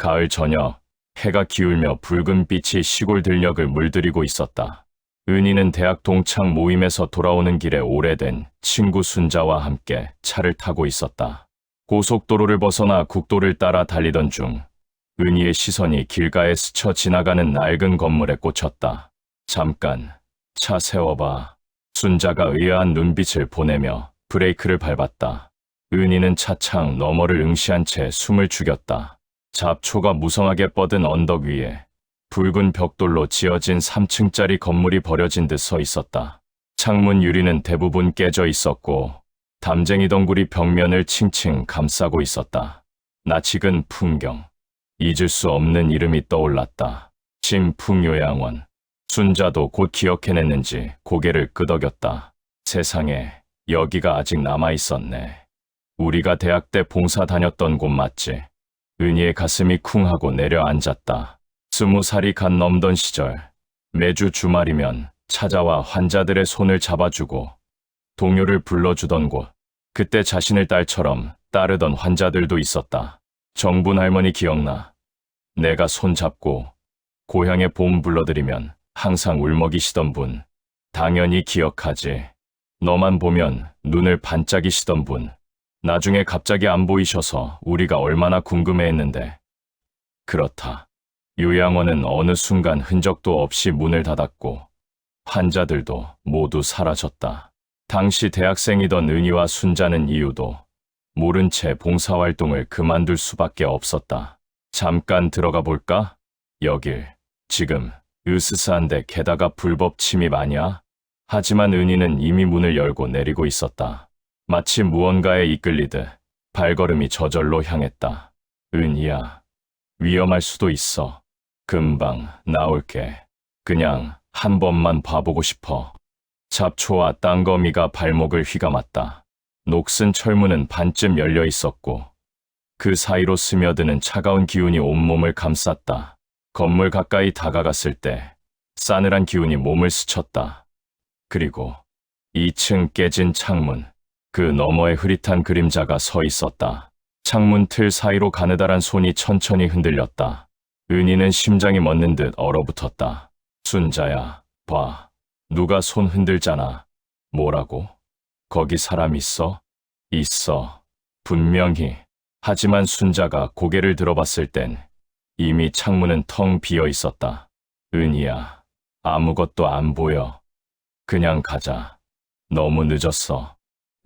가을 저녁, 해가 기울며 붉은 빛이 시골 들녘을 물들이고 있었다. 은희는 대학 동창 모임에서 돌아오는 길에 오래된 친구 순자와 함께 차를 타고 있었다. 고속도로를 벗어나 국도를 따라 달리던 중 은희의 시선이 길가에 스쳐 지나가는 낡은 건물에 꽂혔다. 잠깐, 차 세워봐. 순자가 의아한 눈빛을 보내며 브레이크를 밟았다. 은희는 차창 너머를 응시한 채 숨을 죽였다. 잡초가 무성하게 뻗은 언덕 위에 붉은 벽돌로 지어진 3층짜리 건물이 버려진 듯 서 있었다. 창문 유리는 대부분 깨져 있었고 담쟁이 덩굴이 벽면을 칭칭 감싸고 있었다. 낯익은 풍경, 잊을 수 없는 이름이 떠올랐다. 진풍요양원. 순자도 곧 기억해냈는지 고개를 끄덕였다. 세상에, 여기가 아직 남아있었네. 우리가 대학 때 봉사 다녔던 곳 맞지? 은희의 가슴이 쿵하고 내려앉았다. 20살이 갓 넘던 시절, 매주 주말이면 찾아와 환자들의 손을 잡아주고 동요를 불러주던 곳. 그때 자신을 딸처럼 따르던 환자들도 있었다. 정분 할머니 기억나? 내가 손 잡고 고향의 봄 불러드리면 항상 울먹이시던 분. 당연히 기억하지. 너만 보면 눈을 반짝이시던 분. 나중에 갑자기 안 보이셔서 우리가 얼마나 궁금해했는데. 그렇다. 요양원은 어느 순간 흔적도 없이 문을 닫았고 환자들도 모두 사라졌다. 당시 대학생이던 은희와 순자는 이유도 모른 채 봉사활동을 그만둘 수밖에 없었다. 잠깐 들어가 볼까? 여길 지금 으스스한데 게다가 불법 침입 아니야? 하지만 은희는 이미 문을 열고 내리고 있었다. 마치 무언가에 이끌리듯 발걸음이 저절로 향했다. 은희야, 위험할 수도 있어. 금방 나올게. 그냥 한 번만 봐보고 싶어. 잡초와 땅거미가 발목을 휘감았다. 녹슨 철문은 반쯤 열려 있었고 그 사이로 스며드는 차가운 기운이 온몸을 감쌌다. 건물 가까이 다가갔을 때 싸늘한 기운이 몸을 스쳤다. 그리고 2층 깨진 창문, 그 너머에 흐릿한 그림자가 서 있었다. 창문 틀 사이로 가느다란 손이 천천히 흔들렸다. 은희는 심장이 멎는 듯 얼어붙었다. 순자야, 봐. 누가 손 흔들잖아. 뭐라고? 거기 사람 있어? 있어. 분명히. 하지만 순자가 고개를 들어봤을 땐 이미 창문은 텅 비어 있었다. 은희야, 아무것도 안 보여. 그냥 가자. 너무 늦었어.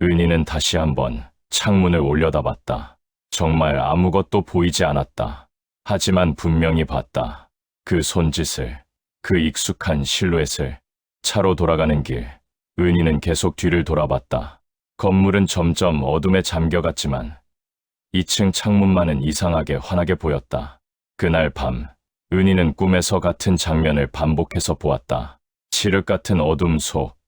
은희는 다시 한번 창문을 올려다봤다. 정말 아무것도 보이지 않았다. 하지만 분명히 봤다. 그 손짓을, 그 익숙한 실루엣을. 차로 돌아가는 길, 은희는 계속 뒤를 돌아봤다. 건물은 점점 어둠에 잠겨갔지만 2층 창문만은 이상하게 환하게 보였다. 그날 밤, 은희는 꿈에서 같은 장면을 반복해서 보았다. 칠흑 같은 어둠 속,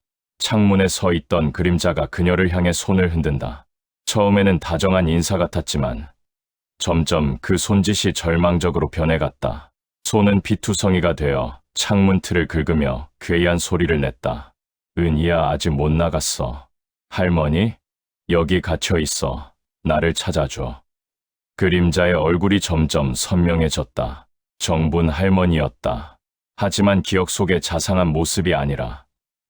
창문에 서 있던 그림자가 그녀를 향해 손을 흔든다. 처음에는 다정한 인사 같았지만 점점 그 손짓이 절망적으로 변해갔다. 손은 피투성이가 되어 창문 틀을 긁으며 괴이한 소리를 냈다. 은희야, 아직 못 나갔어. 할머니? 여기 갇혀 있어. 나를 찾아줘. 그림자의 얼굴이 점점 선명해졌다. 정분 할머니였다. 하지만 기억 속의 자상한 모습이 아니라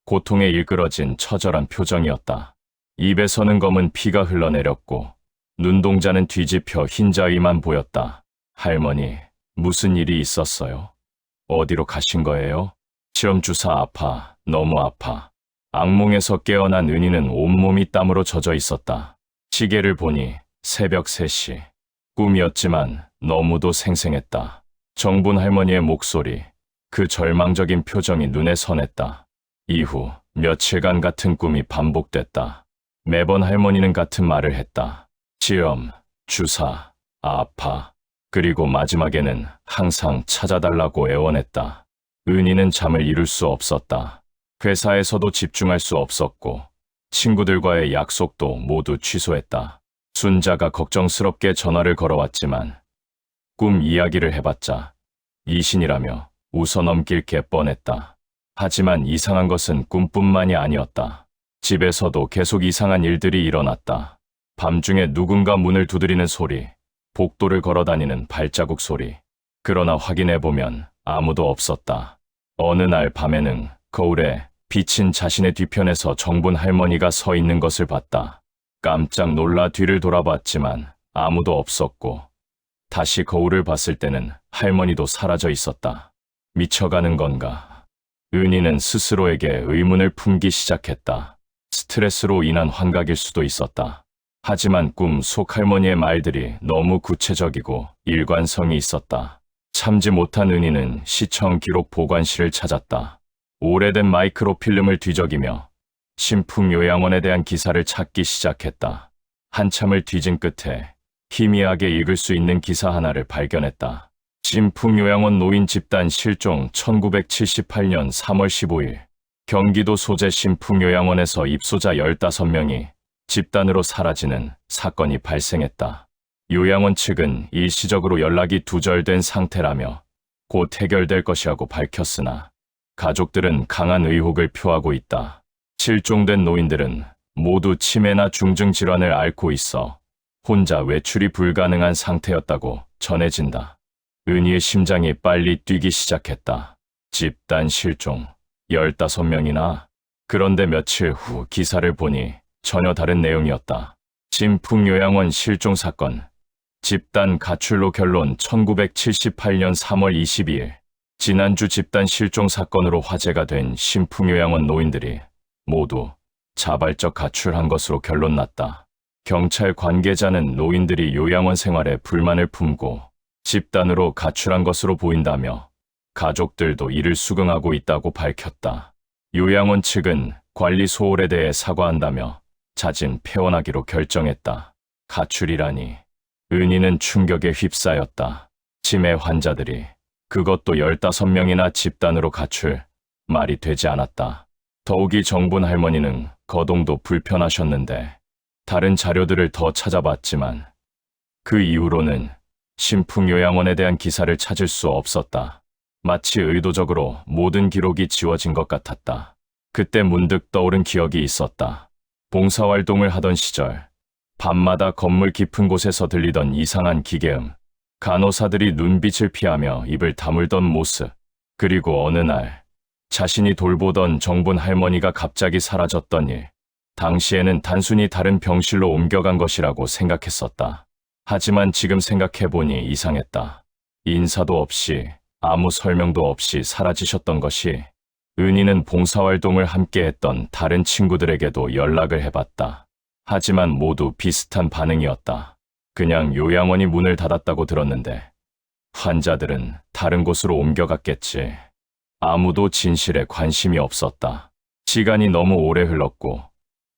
고통에 일그러진 처절한 표정이었다. 입에서는 검은 피가 흘러내렸고 눈동자는 뒤집혀 흰자위만 보였다. 할머니, 무슨 일이 있었어요? 어디로 가신 거예요? 시험 주사 아파, 너무 아파. 악몽에서 깨어난 은희는 온몸이 땀으로 젖어 있었다. 시계를 보니 새벽 3시. 꿈이었지만 너무도 생생했다. 정분 할머니의 목소리, 그 절망적인 표정이 눈에 선했다. 이후 며칠간 같은 꿈이 반복됐다. 매번 할머니는 같은 말을 했다. 시험, 주사, 아파. 그리고 마지막에는 항상 찾아달라고 애원했다. 은희는 잠을 이룰 수 없었다. 회사에서도 집중할 수 없었고 친구들과의 약속도 모두 취소했다. 순자가 걱정스럽게 전화를 걸어왔지만 꿈 이야기를 해봤자 이신이라며 웃어넘길 게 뻔했다. 하지만 이상한 것은 꿈뿐만이 아니었다. 집에서도 계속 이상한 일들이 일어났다. 밤중에 누군가 문을 두드리는 소리, 복도를 걸어다니는 발자국 소리. 그러나 확인해보면 아무도 없었다. 어느 날 밤에는 거울에 비친 자신의 뒤편에서 정분 할머니가 서 있는 것을 봤다. 깜짝 놀라 뒤를 돌아봤지만 아무도 없었고, 다시 거울을 봤을 때는 할머니도 사라져 있었다. 미쳐가는 건가? 은희는 스스로에게 의문을 품기 시작했다. 스트레스로 인한 환각일 수도 있었다. 하지만 꿈 속 할머니의 말들이 너무 구체적이고 일관성이 있었다. 참지 못한 은희는 시청 기록 보관실을 찾았다. 오래된 마이크로필름을 뒤적이며 신풍요양원에 대한 기사를 찾기 시작했다. 한참을 뒤진 끝에 희미하게 읽을 수 있는 기사 하나를 발견했다. 신풍요양원 노인 집단 실종 1978년 3월 15일. 경기도 소재 신풍요양원에서 입소자 15명이 집단으로 사라지는 사건이 발생했다. 요양원 측은 일시적으로 연락이 두절된 상태라며 곧 해결될 것이라고 밝혔으나 가족들은 강한 의혹을 표하고 있다. 실종된 노인들은 모두 치매나 중증 질환을 앓고 있어 혼자 외출이 불가능한 상태였다고 전해진다. 은희의 심장이 빨리 뛰기 시작했다. 집단 실종 15명이나. 그런데 며칠 후 기사를 보니 전혀 다른 내용이었다. 신풍요양원 실종 사건. 집단 가출로 결론 1978년 3월 22일. 지난주 집단 실종 사건으로 화제가 된 신풍요양원 노인들이 모두 자발적 가출한 것으로 결론났다. 경찰 관계자는 노인들이 요양원 생활에 불만을 품고 집단으로 가출한 것으로 보인다며 가족들도 이를 수긍하고 있다고 밝혔다. 요양원 측은 관리 소홀에 대해 사과한다며 자진 폐원하기로 결정했다. 가출이라니. 은희는 충격에 휩싸였다. 치매 환자들이, 그것도 15명이나 집단으로 가출, 말이 되지 않았다. 더욱이 정분 할머니는 거동도 불편하셨는데 다른 자료들을 더 찾아봤지만 그 이후로는 신풍요양원에 대한 기사를 찾을 수 없었다. 마치 의도적으로 모든 기록이 지워진 것 같았다. 그때 문득 떠오른 기억이 있었다. 봉사활동을 하던 시절 밤마다 건물 깊은 곳에서 들리던 이상한 기계음, 간호사들이 눈빛을 피하며 입을 다물던 모습, 그리고 어느 날 자신이 돌보던 정분 할머니가 갑자기 사라졌던 일. 당시에는 단순히 다른 병실로 옮겨간 것이라고 생각했었다. 하지만 지금 생각해보니 이상했다. 인사도 없이 아무 설명도 없이 사라지셨던 것이. 은희는 봉사활동을 함께 했던 다른 친구들에게도 연락을 해봤다. 하지만 모두 비슷한 반응이었다. 그냥 요양원이 문을 닫았다고 들었는데 환자들은 다른 곳으로 옮겨갔겠지. 아무도 진실에 관심이 없었다. 시간이 너무 오래 흘렀고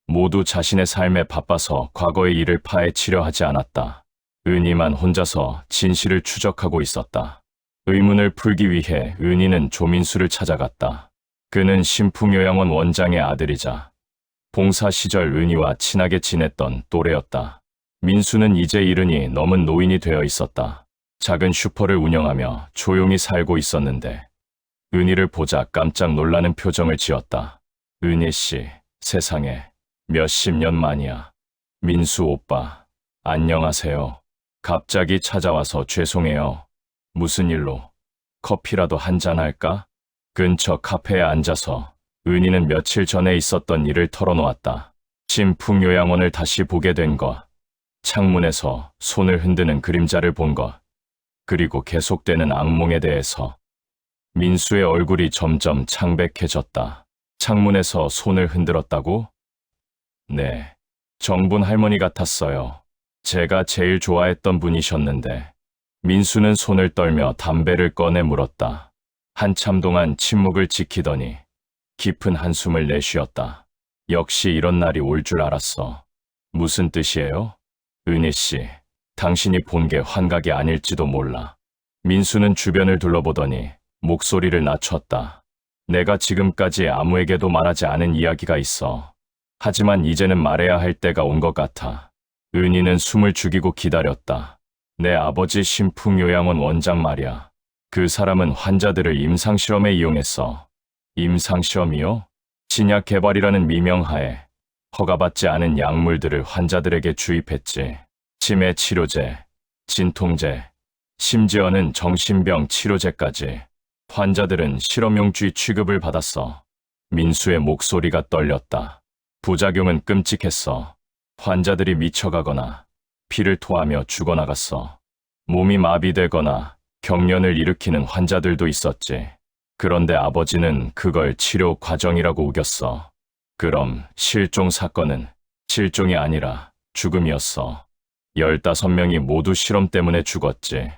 모두 자신의 삶에 바빠서 과거의 일을 파헤치려 하지 않았다. 은희만 혼자서 진실을 추적하고 있었다. 의문을 풀기 위해 은희는 조민수를 찾아갔다. 그는 신풍요양원 원장의 아들이자 봉사 시절 은희와 친하게 지냈던 또래였다. 민수는 이제 70이 넘은 노인이 되어 있었다. 작은 슈퍼를 운영하며 조용히 살고 있었는데 은희를 보자 깜짝 놀라는 표정을 지었다. 은희 씨, 세상에 몇십 년 만이야. 민수 오빠, 안녕하세요. 갑자기 찾아와서 죄송해요. 무슨 일로? 커피라도 한잔 할까? 근처 카페에 앉아서 은희는 며칠 전에 있었던 일을 털어놓았다. 신풍요양원을 다시 보게 된 것, 창문에서 손을 흔드는 그림자를 본 것, 그리고 계속되는 악몽에 대해서. 민수의 얼굴이 점점 창백해졌다. 창문에서 손을 흔들었다고? 네, 정분 할머니 같았어요. 제가 제일 좋아했던 분이셨는데. 민수는 손을 떨며 담배를 꺼내 물었다. 한참 동안 침묵을 지키더니 깊은 한숨을 내쉬었다. 역시 이런 날이 올 줄 알았어. 무슨 뜻이에요? 은희 씨, 당신이 본 게 환각이 아닐지도 몰라. 민수는 주변을 둘러보더니 목소리를 낮췄다. 내가 지금까지 아무에게도 말하지 않은 이야기가 있어. 하지만 이제는 말해야 할 때가 온 것 같아. 은희는 숨을 죽이고 기다렸다. 내 아버지 신풍요양원 원장 말이야. 그 사람은 환자들을 임상실험에 이용했어. 임상실험이요? 신약 개발이라는 미명하에 허가받지 않은 약물들을 환자들에게 주입했지. 치매 치료제, 진통제, 심지어는 정신병 치료제까지. 환자들은 실험용쥐 취급을 받았어. 민수의 목소리가 떨렸다. 부작용은 끔찍했어. 환자들이 미쳐가거나 피를 토하며 죽어나갔어. 몸이 마비되거나 경련을 일으키는 환자들도 있었지. 그런데 아버지는 그걸 치료 과정이라고 우겼어. 그럼 실종 사건은 실종이 아니라 죽음이었어. 15명이 모두 실험 때문에 죽었지.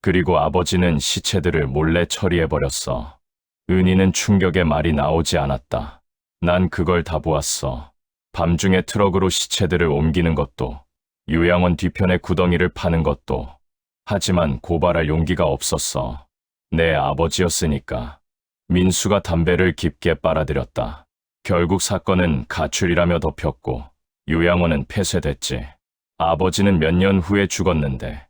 그리고 아버지는 시체들을 몰래 처리해버렸어. 은희는 충격에 말이 나오지 않았다. 난 그걸 다 보았어. 밤중에 트럭으로 시체들을 옮기는 것도, 요양원 뒤편에 구덩이를 파는 것도. 하지만 고발할 용기가 없었어. 내 아버지였으니까. 민수가 담배를 깊게 빨아들였다. 결국 사건은 가출이라며 덮였고 요양원은 폐쇄됐지. 아버지는 몇 년 후에 죽었는데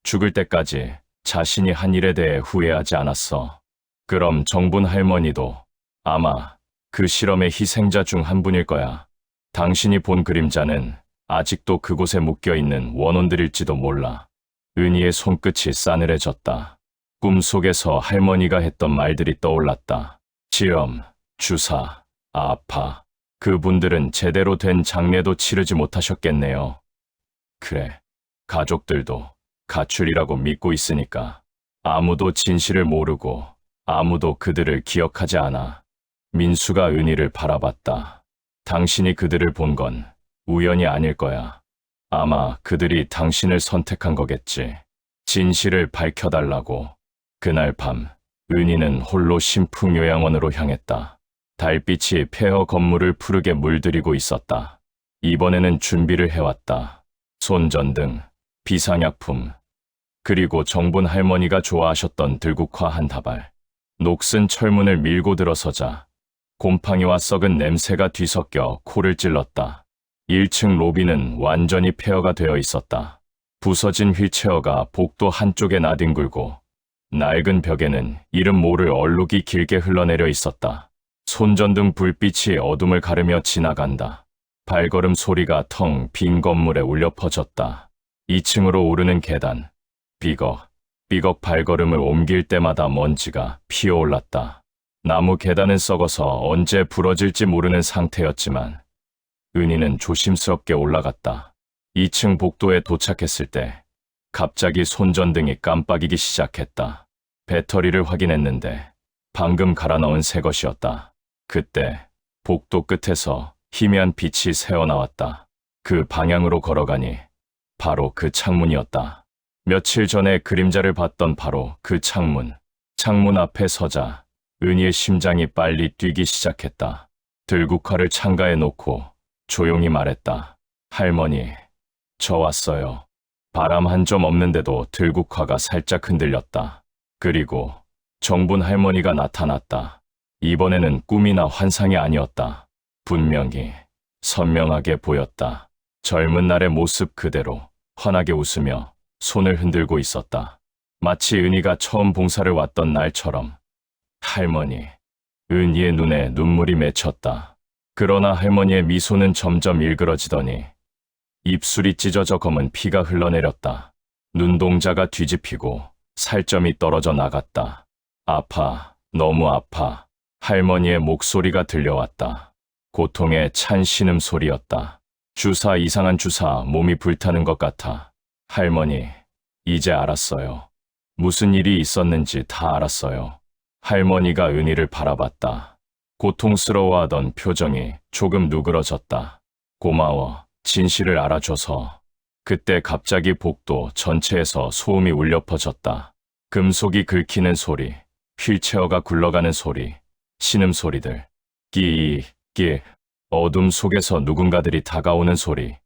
죽을 때까지 자신이 한 일에 대해 후회하지 않았어. 그럼 정분 할머니도 아마 그 실험의 희생자 중 한 분일 거야. 당신이 본 그림자는 아직도 그곳에 묶여있는 원혼들일지도 몰라. 은희의 손끝이 싸늘해졌다. 꿈속에서 할머니가 했던 말들이 떠올랐다. 시험, 주사, 아파. 그분들은 제대로 된 장례도 치르지 못하셨겠네요. 그래, 가족들도 가출이라고 믿고 있으니까. 아무도 진실을 모르고 아무도 그들을 기억하지 않아. 민수가 은희를 바라봤다. 당신이 그들을 본 건 우연이 아닐 거야. 아마 그들이 당신을 선택한 거겠지. 진실을 밝혀달라고. 그날 밤, 은희는 홀로 신풍요양원으로 향했다. 달빛이 폐허 건물을 푸르게 물들이고 있었다. 이번에는 준비를 해왔다. 손전등, 비상약품, 그리고 정분 할머니가 좋아하셨던 들국화 한 다발. 녹슨 철문을 밀고 들어서자 곰팡이와 썩은 냄새가 뒤섞여 코를 찔렀다. 1층 로비는 완전히 폐허가 되어 있었다. 부서진 휠체어가 복도 한쪽에 나뒹굴고 낡은 벽에는 이름 모를 얼룩이 길게 흘러내려 있었다. 손전등 불빛이 어둠을 가르며 지나간다. 발걸음 소리가 텅 빈 건물에 울려 퍼졌다. 2층으로 오르는 계단. 삐걱 발걸음을 옮길 때마다 먼지가 피어올랐다. 나무 계단은 썩어서 언제 부러질지 모르는 상태였지만 은희는 조심스럽게 올라갔다. 2층 복도에 도착했을 때 갑자기 손전등이 깜빡이기 시작했다. 배터리를 확인했는데 방금 갈아 넣은 새 것이었다. 그때 복도 끝에서 희미한 빛이 새어나왔다. 그 방향으로 걸어가니 바로 그 창문이었다. 며칠 전에 그림자를 봤던 바로 그 창문. 창문 앞에 서자 은희의 심장이 빨리 뛰기 시작했다. 들국화를 창가에 놓고 조용히 말했다. 할머니, 저 왔어요. 바람 한 점 없는데도 들국화가 살짝 흔들렸다. 그리고 정분 할머니가 나타났다. 이번에는 꿈이나 환상이 아니었다. 분명히, 선명하게 보였다. 젊은 날의 모습 그대로 환하게 웃으며 손을 흔들고 있었다. 마치 은희가 처음 봉사를 왔던 날처럼. 할머니, 은희의 눈에 눈물이 맺혔다. 그러나 할머니의 미소는 점점 일그러지더니 입술이 찢어져 검은 피가 흘러내렸다. 눈동자가 뒤집히고 살점이 떨어져 나갔다. 아파, 너무 아파. 할머니의 목소리가 들려왔다. 고통에 찬 신음소리였다. 주사, 이상한 주사, 몸이 불타는 것 같아. 할머니, 이제 알았어요. 무슨 일이 있었는지 다 알았어요. 할머니가 은희를 바라봤다. 고통스러워하던 표정이 조금 누그러졌다. 고마워, 진실을 알아줘서. 그때 갑자기 복도 전체에서 소음이 울려 퍼졌다. 금속이 긁히는 소리, 휠체어가 굴러가는 소리, 신음소리들. 끼. 어둠 속에서 누군가들이 다가오는 소리.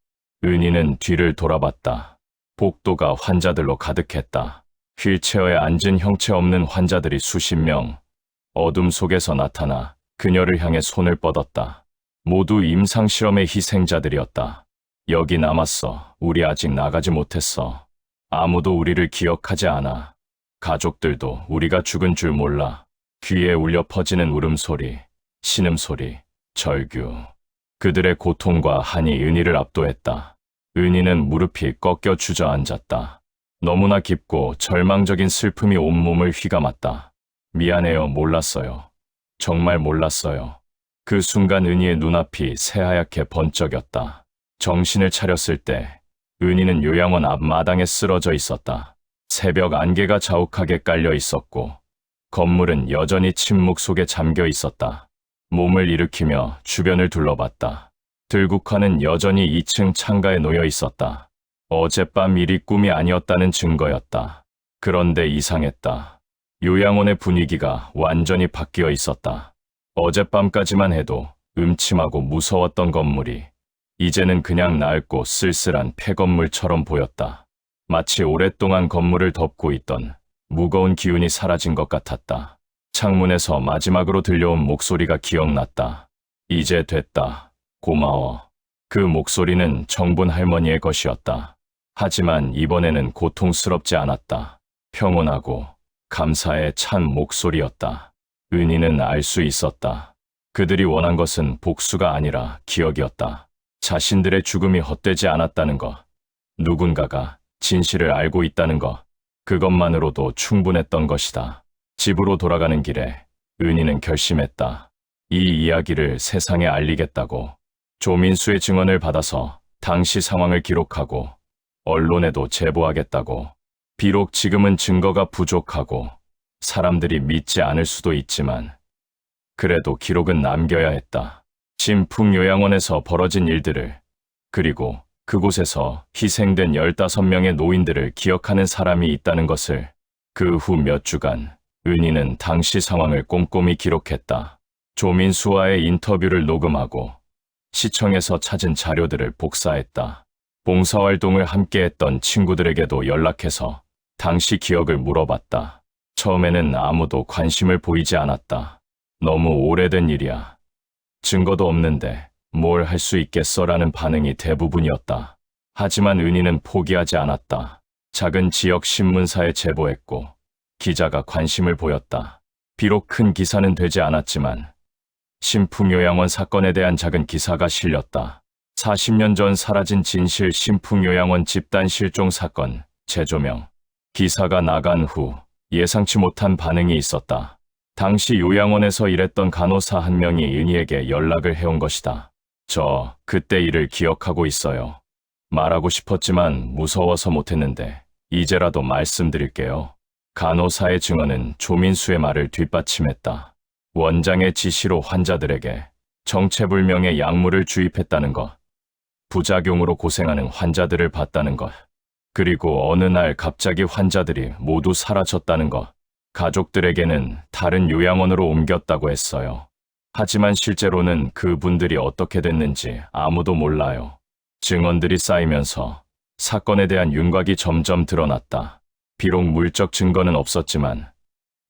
은희는 뒤를 돌아봤다. 복도가 환자들로 가득했다. 휠체어에 앉은 형체 없는 환자들이 수십 명. 어둠 속에서 나타나 그녀를 향해 손을 뻗었다. 모두 임상실험의 희생자들이었다. 여기 남았어. 우리 아직 나가지 못했어. 아무도 우리를 기억하지 않아. 가족들도 우리가 죽은 줄 몰라. 귀에 울려 퍼지는 울음소리, 신음소리, 절규. 그들의 고통과 한이 은희를 압도했다. 은희는 무릎이 꺾여 주저앉았다. 너무나 깊고 절망적인 슬픔이 온몸을 휘감았다. 미안해요. 몰랐어요. 정말 몰랐어요. 그 순간 은희의 눈앞이 새하얗게 번쩍였다. 정신을 차렸을 때 은희는 요양원 앞 마당에 쓰러져 있었다. 새벽 안개가 자욱하게 깔려 있었고 건물은 여전히 침묵 속에 잠겨 있었다. 몸을 일으키며 주변을 둘러봤다. 들국화는 여전히 2층 창가에 놓여 있었다. 어젯밤 일이 꿈이 아니었다는 증거였다. 그런데 이상했다. 요양원의 분위기가 완전히 바뀌어 있었다. 어젯밤까지만 해도 음침하고 무서웠던 건물이 이제는 그냥 낡고 쓸쓸한 폐건물처럼 보였다. 마치 오랫동안 건물을 덮고 있던 무거운 기운이 사라진 것 같았다. 창문에서 마지막으로 들려온 목소리가 기억났다. 이제 됐다. 고마워. 그 목소리는 정분 할머니의 것이었다. 하지만 이번에는 고통스럽지 않았다. 평온하고 감사에 찬 목소리였다. 은희는 알 수 있었다. 그들이 원한 것은 복수가 아니라 기억이었다. 자신들의 죽음이 헛되지 않았다는 것, 누군가가 진실을 알고 있다는 것, 그것만으로도 충분했던 것이다. 집으로 돌아가는 길에 은희는 결심했다. 이 이야기를 세상에 알리겠다고. 조민수의 증언을 받아서 당시 상황을 기록하고 언론에도 제보하겠다고. 비록 지금은 증거가 부족하고 사람들이 믿지 않을 수도 있지만 그래도 기록은 남겨야 했다. 진풍요양원에서 벌어진 일들을, 그리고 그곳에서 희생된 15명의 노인들을 기억하는 사람이 있다는 것을. 그 후 몇 주간 은희는 당시 상황을 꼼꼼히 기록했다. 조민수와의 인터뷰를 녹음하고 시청에서 찾은 자료들을 복사했다. 봉사활동을 함께했던 친구들에게도 연락해서 당시 기억을 물어봤다. 처음에는 아무도 관심을 보이지 않았다. 너무 오래된 일이야. 증거도 없는데 뭘 할 수 있겠어라는 반응이 대부분이었다. 하지만 은희는 포기하지 않았다. 작은 지역 신문사에 제보했고 기자가 관심을 보였다. 비록 큰 기사는 되지 않았지만 신풍요양원 사건에 대한 작은 기사가 실렸다. 40년 전 사라진 진실 신풍요양원 집단 실종 사건 재조명. 기사가 나간 후 예상치 못한 반응이 있었다. 당시 요양원에서 일했던 간호사 한 명이 은희에게 연락을 해온 것이다. 저 그때 일을 기억하고 있어요. 말하고 싶었지만 무서워서 못했는데 이제라도 말씀드릴게요. 간호사의 증언은 조민수의 말을 뒷받침했다. 원장의 지시로 환자들에게 정체불명의 약물을 주입했다는 것, 부작용으로 고생하는 환자들을 봤다는 것, 그리고 어느 날 갑자기 환자들이 모두 사라졌다는 것, 가족들에게는 다른 요양원으로 옮겼다고 했어요. 하지만 실제로는 그분들이 어떻게 됐는지 아무도 몰라요. 증언들이 쌓이면서 사건에 대한 윤곽이 점점 드러났다. 비록 물적 증거는 없었지만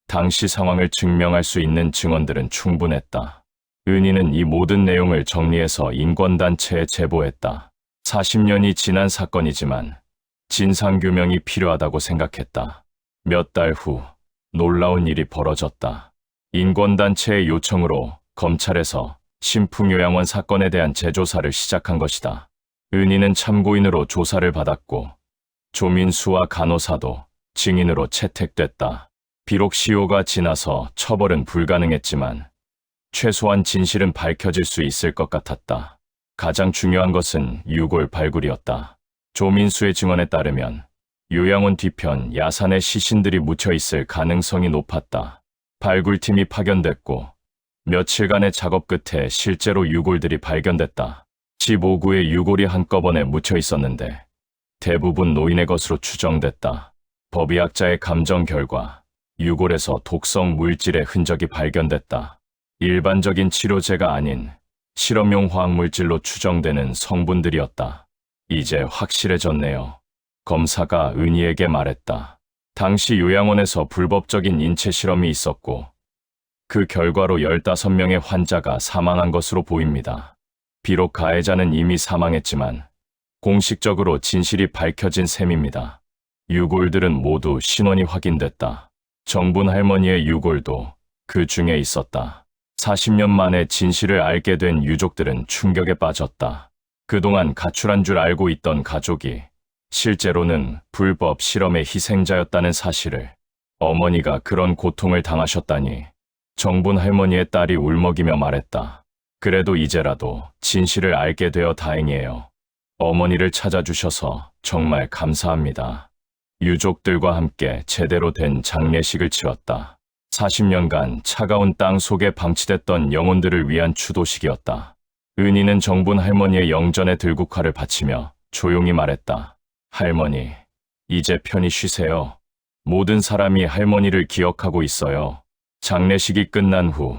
당시 상황을 증명할 수 있는 증언들은 충분했다. 은희는 이 모든 내용을 정리해서 인권단체에 제보했다. 40년이 지난 사건이지만 진상규명이 필요하다고 생각했다. 몇 달 후 놀라운 일이 벌어졌다. 인권단체의 요청으로 검찰에서 신풍요양원 사건에 대한 재조사를 시작한 것이다. 은희는 참고인으로 조사를 받았고 조민수와 간호사도 증인으로 채택됐다. 비록 시효가 지나서 처벌은 불가능했지만 최소한 진실은 밝혀질 수 있을 것 같았다. 가장 중요한 것은 유골 발굴이었다. 조민수의 증언에 따르면 요양원 뒤편 야산에 시신들이 묻혀 있을 가능성이 높았다. 발굴팀이 파견됐고 며칠간의 작업 끝에 실제로 유골들이 발견됐다. 15구의 유골이 한꺼번에 묻혀 있었는데 대부분 노인의 것으로 추정됐다. 법의학자의 감정 결과 유골에서 독성 물질의 흔적이 발견됐다. 일반적인 치료제가 아닌 실험용 화학물질로 추정되는 성분들이었다. 이제 확실해졌네요. 검사가 은희에게 말했다. 당시 요양원에서 불법적인 인체 실험이 있었고 그 결과로 15명의 환자가 사망한 것으로 보입니다. 비록 가해자는 이미 사망했지만 공식적으로 진실이 밝혀진 셈입니다. 유골들은 모두 신원이 확인됐다. 정분 할머니의 유골도 그 중에 있었다. 40년 만에 진실을 알게 된 유족들은 충격에 빠졌다. 그동안 가출한 줄 알고 있던 가족이 실제로는 불법 실험의 희생자였다는 사실을. 어머니가 그런 고통을 당하셨다니. 정분 할머니의 딸이 울먹이며 말했다. 그래도 이제라도 진실을 알게 되어 다행이에요. 어머니를 찾아주셔서 정말 감사합니다. 유족들과 함께 제대로 된 장례식을 치렀다. 40년간 차가운 땅 속에 방치됐던 영혼들을 위한 추도식이었다. 은희는 정분 할머니의 영전에 들국화를 바치며 조용히 말했다. 할머니, 이제 편히 쉬세요. 모든 사람이 할머니를 기억하고 있어요. 장례식이 끝난 후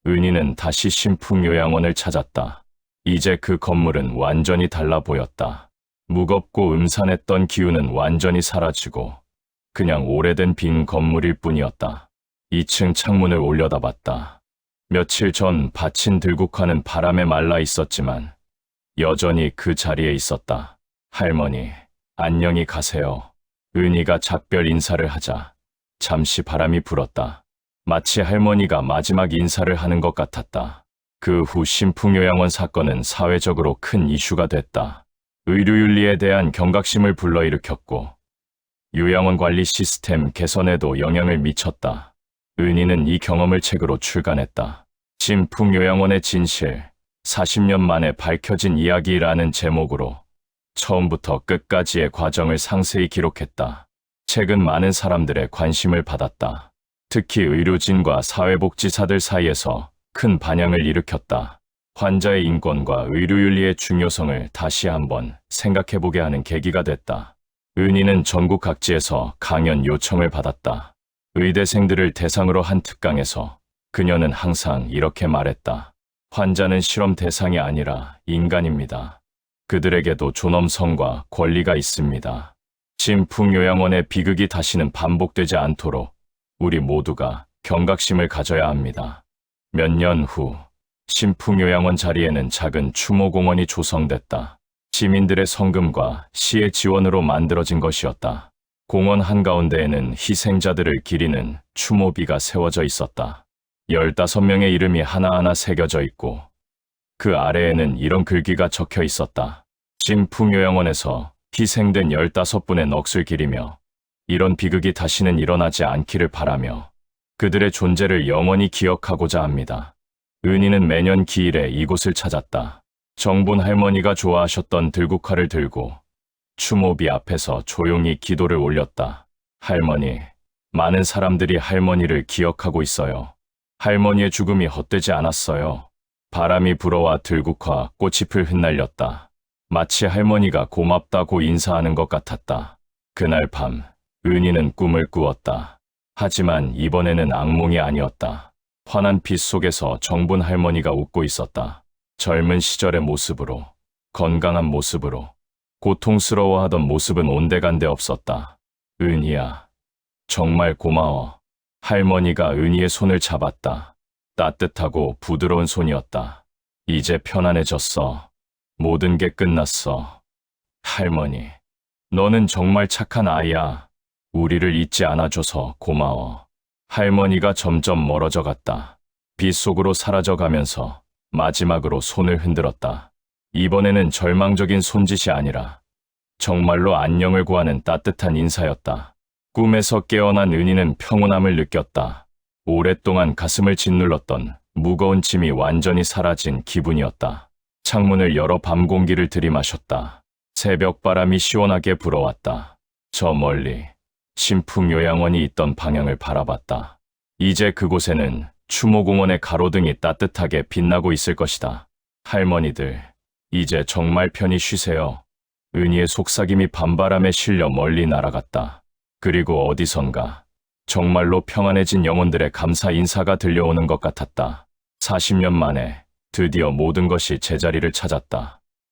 은희는 다시 신풍요양원을 찾았다. 이제 그 건물은 완전히 달라 보였다. 무겁고 음산했던 기운은 완전히 사라지고 그냥 오래된 빈 건물일 뿐이었다. 2층 창문을 올려다봤다. 며칠 전 바친 들국화는 바람에 말라 있었지만 여전히 그 자리에 있었다. 할머니, 안녕히 가세요. 은희가 작별 인사를 하자 잠시 바람이 불었다. 마치 할머니가 마지막 인사를 하는 것 같았다. 그 후 신풍요양원 사건은 사회적으로 큰 이슈가 됐다. 의료윤리에 대한 경각심을 불러일으켰고 요양원 관리 시스템 개선에도 영향을 미쳤다. 은희는 이 경험을 책으로 출간했다. 신풍요양원의 진실, 40년 만에 밝혀진 이야기라는 제목으로 처음부터 끝까지의 과정을 상세히 기록했다. 책은 많은 사람들의 관심을 받았다. 특히 의료진과 사회복지사들 사이에서 큰 반향을 일으켰다. 환자의 인권과 의료윤리의 중요성을 다시 한번 생각해보게 하는 계기가 됐다. 은희는 전국 각지에서 강연 요청을 받았다. 의대생들을 대상으로 한 특강에서 그녀는 항상 이렇게 말했다. 환자는 실험 대상이 아니라 인간입니다. 그들에게도 존엄성과 권리가 있습니다. 신풍요양원의 비극이 다시는 반복되지 않도록 우리 모두가 경각심을 가져야 합니다. 몇 년 후 신풍요양원 자리에는 작은 추모공원이 조성됐다. 시민들의 성금과 시의 지원으로 만들어진 것이었다. 공원 한가운데에는 희생자들을 기리는 추모비가 세워져 있었다. 15명의 이름이 하나하나 새겨져 있고 그 아래에는 이런 글귀가 적혀 있었다. 신풍요양원에서 희생된 15분의 넋을 기리며 이런 비극이 다시는 일어나지 않기를 바라며 그들의 존재를 영원히 기억하고자 합니다. 은희는 매년 기일에 이곳을 찾았다. 정분 할머니가 좋아하셨던 들국화를 들고 추모비 앞에서 조용히 기도를 올렸다. 할머니, 많은 사람들이 할머니를 기억하고 있어요. 할머니의 죽음이 헛되지 않았어요. 바람이 불어와 들국화, 꽃잎을 흩날렸다. 마치 할머니가 고맙다고 인사하는 것 같았다. 그날 밤, 은희는 꿈을 꾸었다. 하지만 이번에는 악몽이 아니었다. 환한 빛 속에서 정분 할머니가 웃고 있었다. 젊은 시절의 모습으로, 건강한 모습으로, 고통스러워하던 모습은 온데간데 없었다. 은희야, 정말 고마워. 할머니가 은희의 손을 잡았다. 따뜻하고 부드러운 손이었다. 이제 편안해졌어. 모든 게 끝났어. 할머니, 너는 정말 착한 아이야. 우리를 잊지 않아줘서 고마워. 할머니가 점점 멀어져 갔다. 빛 속으로 사라져가면서 마지막으로 손을 흔들었다. 이번에는 절망적인 손짓이 아니라 정말로 안녕을 구하는 따뜻한 인사였다. 꿈에서 깨어난 은희는 평온함을 느꼈다. 오랫동안 가슴을 짓눌렀던 무거운 짐이 완전히 사라진 기분이었다. 창문을 열어 밤 공기를 들이마셨다. 새벽 바람이 시원하게 불어왔다. 저 멀리 신풍요양원이 있던 방향을 바라봤다. 이제 그곳에는 추모공원의 가로등이 따뜻하게 빛나고 있을 것이다. 할머니들, 이제 정말 편히 쉬세요. 은희의 속삭임이 밤바람에 실려 멀리 날아갔다. 그리고 어디선가 정말로 평안해진 영혼들의 감사 인사가 들려오는 것 같았다. 40년 만에 드디어 모든 것이 제자리를 찾았다.